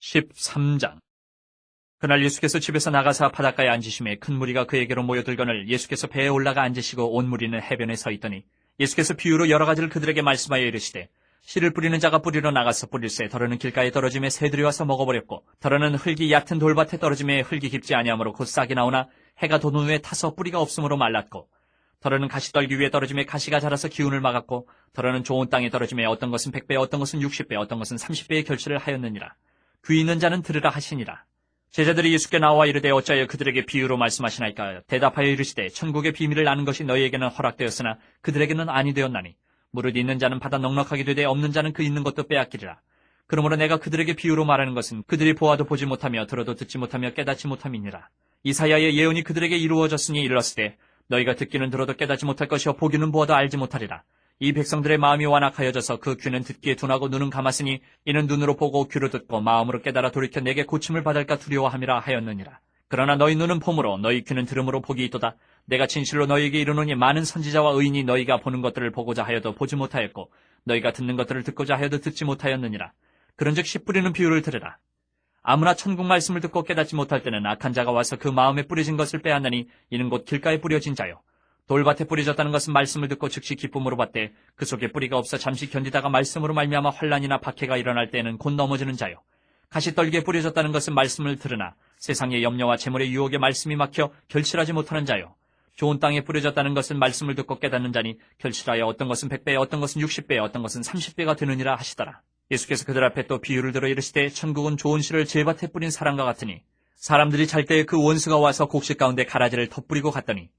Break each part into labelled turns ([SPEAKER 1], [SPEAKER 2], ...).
[SPEAKER 1] 13장. 그날 예수께서 집에서 나가사 바닷가에 앉으심에 큰 무리가 그에게로 모여들거늘 예수께서 배에 올라가 앉으시고 온 무리는 해변에 서 있더니 예수께서 비유로 여러 가지를 그들에게 말씀하여 이르시되 씨를 뿌리는 자가 뿌리러 나가서 뿌릴새 더러는 길가에 떨어짐에 새들이 와서 먹어버렸고 더러는 흙이 얕은 돌밭에 떨어짐에 흙이 깊지 아니하므로 곧 싹이 나오나 해가 돋은 후에 타서 뿌리가 없으므로 말랐고 더러는 가시떨기 위에 떨어짐에 가시가 자라서 기운을 막았고 더러는 좋은 땅에 떨어짐에 어떤 것은 100배 어떤 것은 60배 어떤 것은 30배의 결실을 하였느니라. 귀 있는 자는 들으라 하시니라. 제자들이 예수께 나와 이르되 어찌하여 그들에게 비유로 말씀하시나이까. 대답하여 이르시되 천국의 비밀을 아는 것이 너희에게는 허락되었으나 그들에게는 아니 되었나니 무릇 있는 자는 받아 넉넉하게 되되 없는 자는 그 있는 것도 빼앗기리라. 그러므로 내가 그들에게 비유로 말하는 것은 그들이 보아도 보지 못하며 들어도 듣지 못하며 깨닫지 못함이니라. 이사야의 예언이 그들에게 이루어졌으니 이르렀으되 너희가 듣기는 들어도 깨닫지 못할 것이요 보기는 보아도 알지 못하리라. 이 백성들의 마음이 완악하여져서 그 귀는 듣기에 둔하고 눈은 감았으니 이는 눈으로 보고 귀로 듣고 마음으로 깨달아 돌이켜 내게 고침을 받을까 두려워함이라 하였느니라. 그러나 너희 눈은 봄으로 너희 귀는 들음으로 복이 있도다. 내가 진실로 너희에게 이르노니 많은 선지자와 의인이 너희가 보는 것들을 보고자 하여도 보지 못하였고 너희가 듣는 것들을 듣고자 하여도 듣지 못하였느니라. 그런즉 씨 뿌리는 비유를 들으라. 아무나 천국 말씀을 듣고 깨닫지 못할 때는 악한 자가 와서 그 마음에 뿌려진 것을 빼앗나니 이는 곧 길가에 뿌려진 자요. 돌밭에 뿌려졌다는 것은 말씀을 듣고 즉시 기쁨으로 받되 그 속에 뿌리가 없어 잠시 견디다가 말씀으로 말미암아 환난이나 박해가 일어날 때에는 곧 넘어지는 자요. 가시떨기에 뿌려졌다는 것은 말씀을 들으나 세상의 염려와 재물의 유혹에 말씀이 막혀 결실하지 못하는 자요. 좋은 땅에 뿌려졌다는 것은 말씀을 듣고 깨닫는 자니 결실하여 어떤 것은 100배 어떤 것은 60배 어떤 것은 30배가 되느니라 하시더라. 예수께서 그들 앞에 또 비유를 들어 이르시되 천국은 좋은 씨를 제밭에 뿌린 사람과 같으니 사람들이 잘 때에 그 원수가 와서 곡식 가운데 가라지를 덧뿌리고 갔더니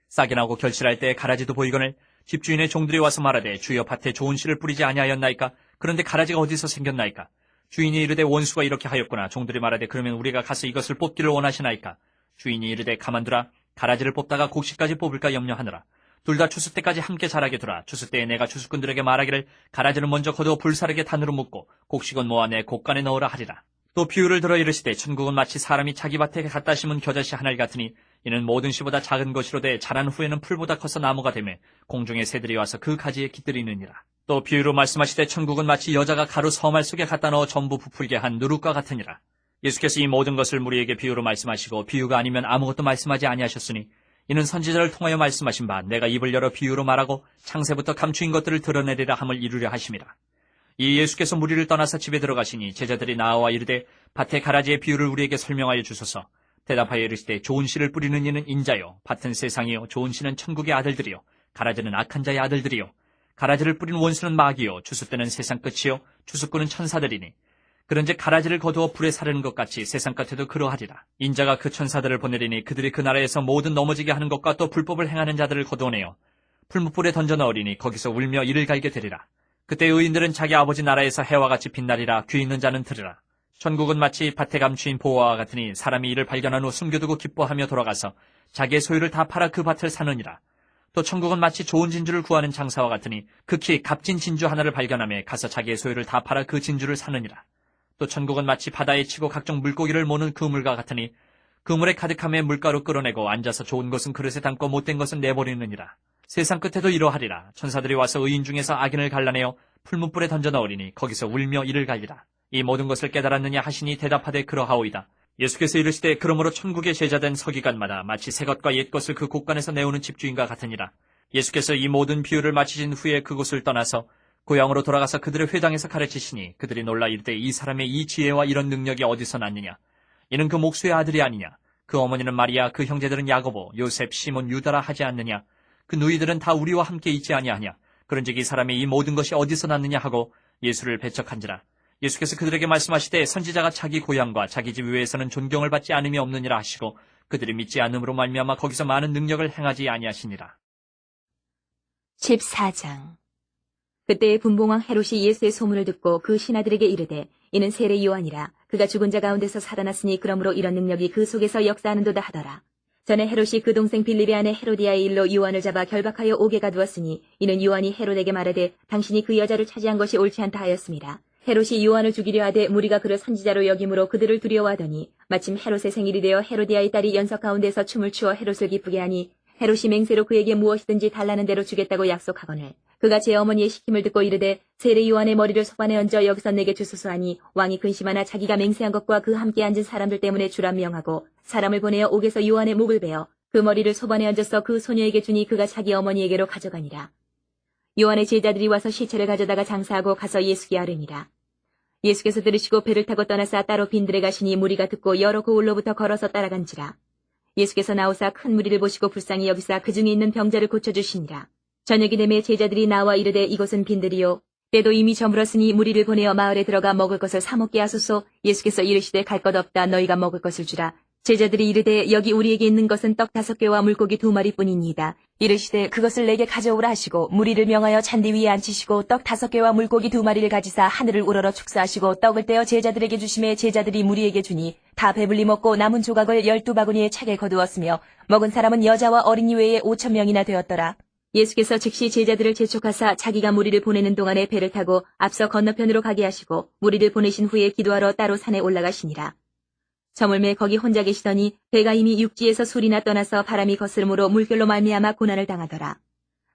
[SPEAKER 1] 싹이 나고 결실할 때에 가라지도 보이거늘 집주인의 종들이 와서 말하되 주여 밭에 좋은 씨를 뿌리지 아니하였나이까. 그런데 가라지가 어디서 생겼나이까. 주인이 이르되 원수가 이렇게 하였구나. 종들이 말하되 그러면 우리가 가서 이것을 뽑기를 원하시나이까. 주인이 이르되 가만두라. 가라지를 뽑다가 곡식까지 뽑을까 염려하느라. 둘 다 추수 때까지 함께 자라게 두라. 추수 때에 내가 추수꾼들에게 말하기를 가라지를 먼저 거두어 불사르게 단으로 묶고 곡식은 모아 내 곡간에 넣으라 하리라. 또 비유를 들어 이르시되 천국은 마치 사람이 자기 밭에 갖다 심은 겨자씨 하나를 같으니 이는 모든 씨보다 작은 것이로되 자란 후에는 풀보다 커서 나무가 되매 공중의 새들이 와서 그 가지에 깃들이느니라. 또 비유로 말씀하시되 천국은 마치 여자가 가루 서말 속에 갖다 넣어 전부 부풀게 한 누룩과 같으니라. 예수께서 이 모든 것을 무리에게 비유로 말씀하시고 비유가 아니면 아무것도 말씀하지 아니하셨으니 이는 선지자를 통하여 말씀하신 바 내가 입을 열어 비유로 말하고 창세부터 감추인 것들을 드러내리라 함을 이루려 하심이라. 이 예수께서 무리를 떠나서 집에 들어가시니 제자들이 나와 이르되 밭의 가라지의 비유를 우리에게 설명하여 주소서. 대답하여 이르시되 좋은 씨를 뿌리는 이는 인자요 밭은 세상이요 좋은 씨는 천국의 아들들이요 가라지는 악한 자의 아들들이요 가라지를 뿌린 원수는 마귀요 추수 때는 세상 끝이요 추수꾼은 천사들이니 그런즉 가라지를 거두어 불에 사르는 것 같이 세상 끝에도 그러하리라. 인자가 그 천사들을 보내리니 그들이 그 나라에서 모든 넘어지게 하는 것과 또 불법을 행하는 자들을 거두어내어 풀무불에 던져 넣으리니 거기서 울며 이를 갈게 되리라. 그때 의인들은 자기 아버지 나라에서 해와 같이 빛나리라. 귀 있는 자는 들으라. 천국은 마치 밭에 감추인 보화와 같으니 사람이 이를 발견한 후 숨겨두고 기뻐하며 돌아가서 자기의 소유를 다 팔아 그 밭을 사느니라. 또 천국은 마치 좋은 진주를 구하는 장사와 같으니 극히 값진 진주 하나를 발견하며 가서 자기의 소유를 다 팔아 그 진주를 사느니라. 또 천국은 마치 바다에 치고 각종 물고기를 모는 그물과 같으니 그물에 가득함에 물가로 끌어내고 앉아서 좋은 것은 그릇에 담고 못된 것은 내버리느니라. 세상 끝에도 이러하리라. 천사들이 와서 의인 중에서 악인을 갈라내어 풀무불에 던져 넣으리니 거기서 울며 이를 갈리라. 이 모든 것을 깨달았느냐 하시니 대답하되 그러하오이다. 예수께서 이르시되 그러므로 천국의 제자된 서기관마다 마치 새 것과 옛 것을 그 곳간에서 내오는 집주인과 같으니라. 예수께서 이 모든 비유를 마치신 후에 그곳을 떠나서 고향으로 돌아가서 그들의 회당에서 가르치시니 그들이 놀라 이르되 이 사람의 이 지혜와 이런 능력이 어디서 났느냐. 이는 그 목수의 아들이 아니냐. 그 어머니는 마리아 그 형제들은 야고보 요셉 시몬 유다라 하지 않느냐. 그 누이들은 다 우리와 함께 있지 아니하냐. 그런즉 이 사람의 이 모든 것이 어디서 났느냐 하고 예수를 배척한지라. 예수께서 그들에게 말씀하시되 선지자가 자기 고향과 자기 집 외에서는 존경을 받지 않음이 없느니라 하시고 그들이 믿지 않음으로 말미암아 거기서 많은 능력을 행하지 아니하시니라.
[SPEAKER 2] 14장. 그때 분봉왕 헤롯이 예수의 소문을 듣고 그 신하들에게 이르되 이는 세례 요한이라. 그가 죽은 자 가운데서 살아났으니 그러므로 이런 능력이 그 속에서 역사하는도다 하더라. 전에 헤롯이 그 동생 빌립의 아내 헤로디아의 일로 요한을 잡아 결박하여 옥에 가두었으니 이는 요한이 헤롯에게 말하되 당신이 그 여자를 차지한 것이 옳지 않다 하였습니다. 헤롯이 요한을 죽이려 하되 무리가 그를 선지자로 여김으로 그들을 두려워하더니 마침 헤롯의 생일이 되어 헤로디아의 딸이 연석 가운데서 춤을 추어 헤롯을 기쁘게 하니 헤롯이 맹세로 그에게 무엇이든지 달라는 대로 주겠다고 약속하거늘 그가 제 어머니의 시킴을 듣고 이르되 세례 요한의 머리를 소반에 얹어 여기서 내게 주소서 하니 왕이 근심하나 자기가 맹세한 것과 그 함께 앉은 사람들 때문에 주라 명하고 사람을 보내어 옥에서 요한의 목을 베어 그 머리를 소반에 얹어서 그 소녀에게 주니 그가 자기 어머니에게로 가져가니라. 요한의 제자들이 와서 시체를 가져다가 장사하고 가서 예수께 아뢰니라. 예수께서 들으시고 배를 타고 떠나사 따로 빈들에 가시니 무리가 듣고 여러 고을로부터 걸어서 따라간지라. 예수께서 나오사 큰 무리를 보시고 불쌍히 여기사 그 중에 있는 병자를 고쳐주시니라. 저녁이 되매 제자들이 나와 이르되 이곳은 빈들이요 때도 이미 저물었으니 무리를 보내어 마을에 들어가 먹을 것을 사 먹게 하소서. 예수께서 이르시되 갈 것 없다. 너희가 먹을 것을 주라. 제자들이 이르되 여기 우리에게 있는 것은 떡 5개와 물고기 2마리뿐이니이다. 이르시되 그것을 내게 가져오라 하시고 무리를 명하여 잔디 위에 앉히시고 떡 5개와 물고기 2마리를 가지사 하늘을 우러러 축사하시고 떡을 떼어 제자들에게 주심에 제자들이 무리에게 주니 다 배불리 먹고 남은 조각을 12바구니에 차게 거두었으며 먹은 사람은 여자와 어린이 외에 5,000명이나 되었더라. 예수께서 즉시 제자들을 재촉하사 자기가 무리를 보내는 동안에 배를 타고 앞서 건너편으로 가게 하시고 무리를 보내신 후에 기도하러 따로 산에 올라가시니라. 저물매 거기 혼자 계시더니 배가 이미 육지에서 술이나 떠나서 바람이 거스름으로 물결로 말미암아 고난을 당하더라.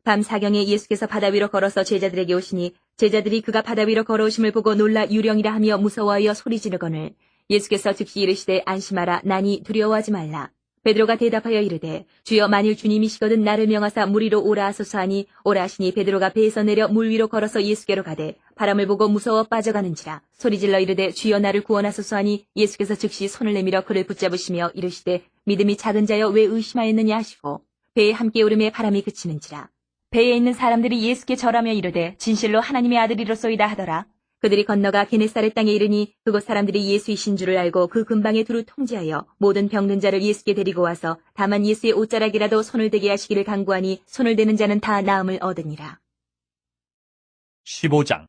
[SPEAKER 2] 밤 사경에 예수께서 바다 위로 걸어서 제자들에게 오시니 제자들이 그가 바다 위로 걸어오심을 보고 놀라 유령이라 하며 무서워하여 소리 지르거늘 예수께서 즉시 이르시되 안심하라. 나니 두려워하지 말라. 베드로가 대답하여 이르되 주여 만일 주님이시거든 나를 명하사 물 위로 오라 하소서 하니 오라 하시니 베드로가 배에서 내려 물 위로 걸어서 예수께로 가되 바람을 보고 무서워 빠져가는지라. 소리질러 이르되 주여 나를 구원하소서 하니 예수께서 즉시 손을 내밀어 그를 붙잡으시며 이르시되 믿음이 작은 자여 왜 의심하였느냐 하시고 배에 함께 오름에 바람이 그치는지라. 배에 있는 사람들이 예수께 절하며 이르되 진실로 하나님의 아들이로소이다 하더라. 그들이 건너가 게네사렛 땅에 이르니 그곳 사람들이 예수이신 줄을 알고 그 근방에 두루 통제하여 모든 병든 자를 예수께 데리고 와서 다만 예수의 옷자락이라도 손을 대게 하시기를 간구하니 손을 대는 자는 다 나음을 얻으니라.
[SPEAKER 1] 15장.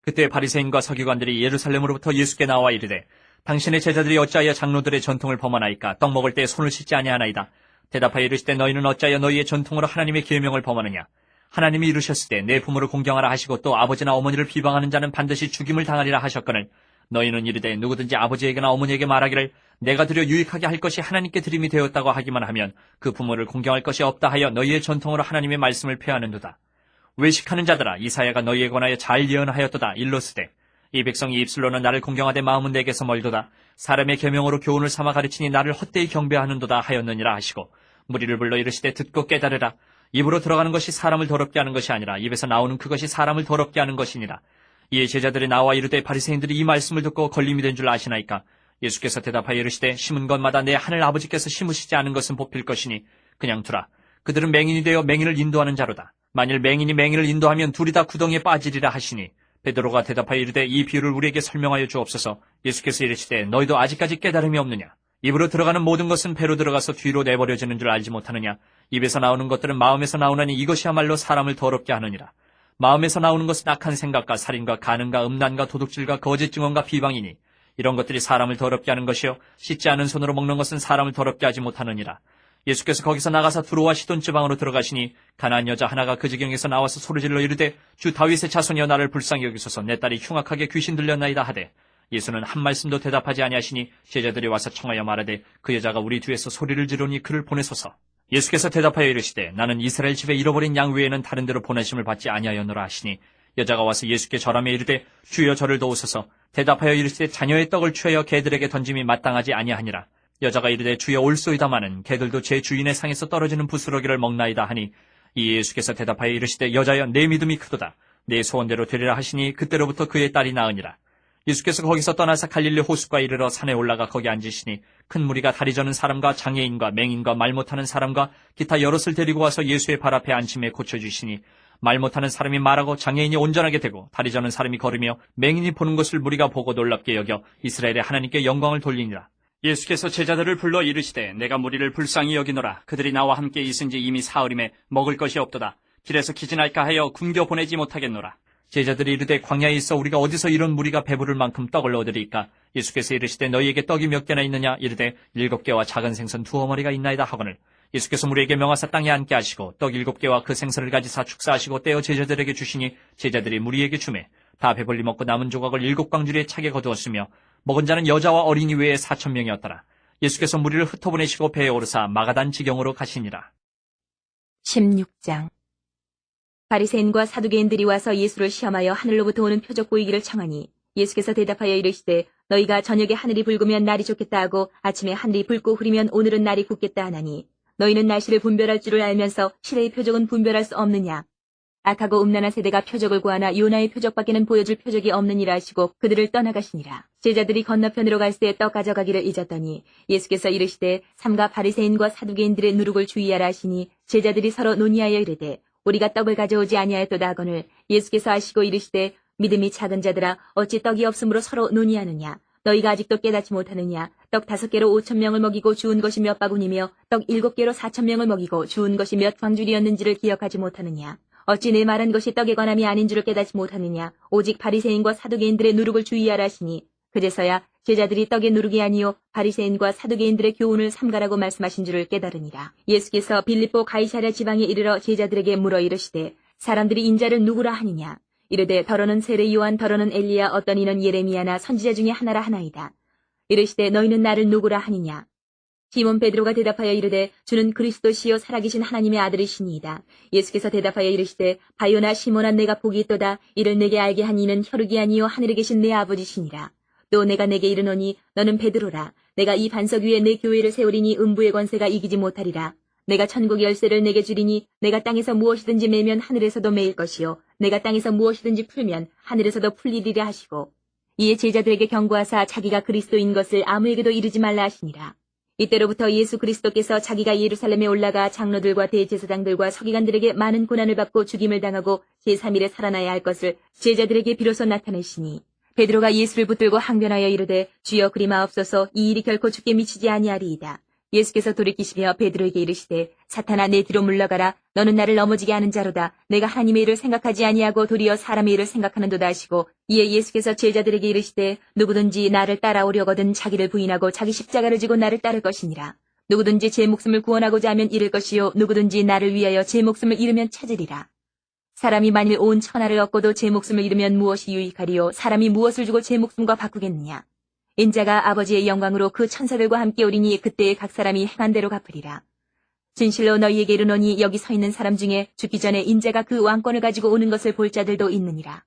[SPEAKER 1] 그때 바리새인과 서기관들이 예루살렘으로부터 예수께 나와 이르되 당신의 제자들이 어찌하여 장로들의 전통을 범하나이까? 떡 먹을 때 손을 씻지 아니하나이다. 대답하여 이르시되 너희는 어찌하여 너희의 전통으로 하나님의 계명을 범하느냐? 하나님이 이르셨을 때 내 부모를 공경하라 하시고 또 아버지나 어머니를 비방하는 자는 반드시 죽임을 당하리라 하셨거늘 너희는 이르되 누구든지 아버지에게나 어머니에게 말하기를 내가 드려 유익하게 할 것이 하나님께 드림이 되었다고 하기만 하면 그 부모를 공경할 것이 없다 하여 너희의 전통으로 하나님의 말씀을 폐하는도다. 외식하는 자들아 이사야가 너희에 관하여 잘 예언하였도다. 일러스되 이 백성이 입술로는 나를 공경하되 마음은 내게서 멀도다. 사람의 계명으로 교훈을 삼아 가르치니 나를 헛되이 경배하는도다 하였느니라 하시고 무리를 불러 이르시되 듣고 깨달으라. 입으로 들어가는 것이 사람을 더럽게 하는 것이 아니라 입에서 나오는 그것이 사람을 더럽게 하는 것이니라. 이에 제자들이 나와 이르되 바리새인들이 이 말씀을 듣고 걸림이 된 줄 아시나이까? 예수께서 대답하여 이르시되 심은 것마다 내 하늘 아버지께서 심으시지 않은 것은 뽑힐 것이니 그냥 두라. 그들은 맹인이 되어 맹인을 인도하는 자로다. 만일 맹인이 맹인을 인도하면 둘이 다 구덩이에 빠지리라 하시니 베드로가 대답하여 이르되 이 비유를 우리에게 설명하여 주옵소서. 예수께서 이르시되 너희도 아직까지 깨달음이 없느냐? 입으로 들어가는 모든 것은 배로 들어가서 뒤로 내버려지는 줄 알지 못하느냐? 입에서 나오는 것들은 마음에서 나오나니 이것이야말로 사람을 더럽게 하느니라. 마음에서 나오는 것은 악한 생각과 살인과 간음과 음란과 도둑질과 거짓 증언과 비방이니 이런 것들이 사람을 더럽게 하는 것이요 씻지 않은 손으로 먹는 것은 사람을 더럽게 하지 못하느니라. 예수께서 거기서 나가사 두로와 시돈 지방으로 들어가시니 가나안 여자 하나가 그 지경에서 나와서 소리질러 이르되 주 다윗의 자손이여 나를 불쌍히 여기소서. 내 딸이 흉악하게 귀신 들렸나이다 하되 예수는 한 말씀도 대답하지 아니하시니 제자들이 와서 청하여 말하되 그 여자가 우리 뒤에서 소리를 지르니 그를 보내소서. 예수께서 대답하여 이르시되 나는 이스라엘 집에 잃어버린 양 외에는 다른 데로 보내심을 받지 아니하였노라 하시니 여자가 와서 예수께 절하며 이르되 주여 저를 도우소서. 대답하여 이르시되 자녀의 떡을 취하여 개들에게 던짐이 마땅하지 아니하니라. 여자가 이르되 주여 올소이다마는 개들도 제 주인의 상에서 떨어지는 부스러기를 먹나이다 하니 이 예수께서 대답하여 이르시되 여자여 내 믿음이 크도다. 내 소원대로 되리라 하시니 그때로부터 그의 딸이 나으니라. 예수께서 거기서 떠나서 갈릴리 호숫가에 이르러 산에 올라가 거기 앉으시니 큰 무리가 다리 저는 사람과 장애인과 맹인과 말 못하는 사람과 기타 여럿을 데리고 와서 예수의 발 앞에 앉힘에 고쳐주시니 말 못하는 사람이 말하고 장애인이 온전하게 되고 다리 저는 사람이 걸으며 맹인이 보는 것을 무리가 보고 놀랍게 여겨 이스라엘의 하나님께 영광을 돌리니라. 예수께서 제자들을 불러 이르시되 내가 무리를 불쌍히 여기노라. 그들이 나와 함께 있은 지 이미 사흘임에 먹을 것이 없도다. 길에서 기진할까 하여 굶겨 보내지 못하겠노라. 제자들이 이르되 광야에 있어 우리가 어디서 이런 무리가 배부를 만큼 떡을 얻으리이까? 예수께서 이르시되 너희에게 떡이 몇 개나 있느냐? 이르되 7개와 작은 생선 2어머니가 있나이다 하거늘 예수께서 무리에게 명하사 땅에 앉게 하시고 떡 7개와 그 생선을 가지사 축사하시고 떼어 제자들에게 주시니 제자들이 무리에게 주매 다 배불리 먹고 남은 조각을 7광주리에 차게 거두었으며 먹은 자는 여자와 어린이 외에 4,000명이었더라. 예수께서 무리를 흩어보내시고 배에 오르사 마가단 지경으로 가시니라.
[SPEAKER 2] 16장 바리새인과 사두개인들이 와서 예수를 시험하여 하늘로부터 오는 표적 보이기를 청하니 예수께서 대답하여 이르시되 너희가 저녁에 하늘이 붉으면 날이 좋겠다 하고 아침에 하늘이 붉고 흐리면 오늘은 날이 굳겠다 하나니 너희는 날씨를 분별할 줄을 알면서 시대의 표적은 분별할 수 없느냐. 악하고 음란한 세대가 표적을 구하나 요나의 표적밖에는 보여줄 표적이 없느니라 하시고 그들을 떠나가시니라. 제자들이 건너편으로 갈 때 떡 가져가기를 잊었더니 예수께서 이르시되 삼가 바리새인과 사두개인들의 누룩을 주의하라 하시니 제자들이 서로 논의하여 이르되 우리가 떡을 가져오지 아니하였도다 하거늘 예수께서 아시고 이르시되 믿음이 작은 자들아 어찌 떡이 없으므로 서로 논의하느냐. 너희가 아직도 깨닫지 못하느냐. 떡 5개로 5,000명을 먹이고 주운 것이 몇 바구니며 떡 7개로 4,000명을 먹이고 주운 것이 몇 광줄이었는지를 기억하지 못하느냐. 어찌 내 말한 것이 떡에 관함이 아닌 줄을 깨닫지 못하느냐. 오직 바리새인과 사두개인들의 누룩을 주의하라 하시니 그제서야 제자들이 떡의 누룩이 아니요 바리새인과 사두개인들의 교훈을 삼가라고 말씀하신 줄을 깨달으니라. 예수께서 빌립보 가이사랴 지방에 이르러 제자들에게 물어 이르시되 사람들이 인자를 누구라 하느냐. 이르되 더러는 세례 요한 더러는 엘리야 어떤 이는 예레미야나 선지자 중에 하나라 하나이다. 이르시되 너희는 나를 누구라 하느냐. 시몬 베드로가 대답하여 이르되 주는 그리스도시요 살아계신 하나님의 아들이시니이다. 예수께서 대답하여 이르시되 바요나 시몬아 내가 복이 있도다. 이를 내게 알게 한 이는 혈육이 아니요 하늘에 계신 내 아버지시니라. 또 내가 내게 이르노니 너는 베드로라. 내가 이 반석 위에 내 교회를 세우리니 음부의 권세가 이기지 못하리라. 내가 천국의 열쇠를 내게 주리니 내가 땅에서 무엇이든지 매면 하늘에서도 매일 것이요 내가 땅에서 무엇이든지 풀면 하늘에서도 풀리리라 하시고 이에 제자들에게 경고하사 자기가 그리스도인 것을 아무에게도 이르지 말라 하시니라. 이때로부터 예수 그리스도께서 자기가 예루살렘에 올라가 장로들과 대제사장들과 서기관들에게 많은 고난을 받고 죽임을 당하고 제3일에 살아나야 할 것을 제자들에게 비로소 나타내시니 베드로가 예수를 붙들고 항변하여 이르되 주여 그리 마옵소서 이 일이 결코 죽게 미치지 아니하리이다. 예수께서 돌이키시며 베드로에게 이르시되 사탄아 내 뒤로 물러가라. 너는 나를 넘어지게 하는 자로다. 내가 하나님의 일을 생각하지 아니하고 도리어 사람의 일을 생각하는도다 하시고 이에 예수께서 제자들에게 이르시되 누구든지 나를 따라오려거든 자기를 부인하고 자기 십자가를 지고 나를 따를 것이니라. 누구든지 제 목숨을 구원하고자 하면 잃을 것이요 누구든지 나를 위하여 제 목숨을 잃으면 찾으리라. 사람이 만일 온 천하를 얻고도 제 목숨을 잃으면 무엇이 유익하리요 사람이 무엇을 주고 제 목숨과 바꾸겠느냐. 인자가 아버지의 영광으로 그 천사들과 함께 오리니 그때에 각 사람이 행한 대로 갚으리라. 진실로 너희에게 이르노니 여기 서 있는 사람 중에 죽기 전에 인자가 그 왕권을 가지고 오는 것을 볼 자들도 있느니라.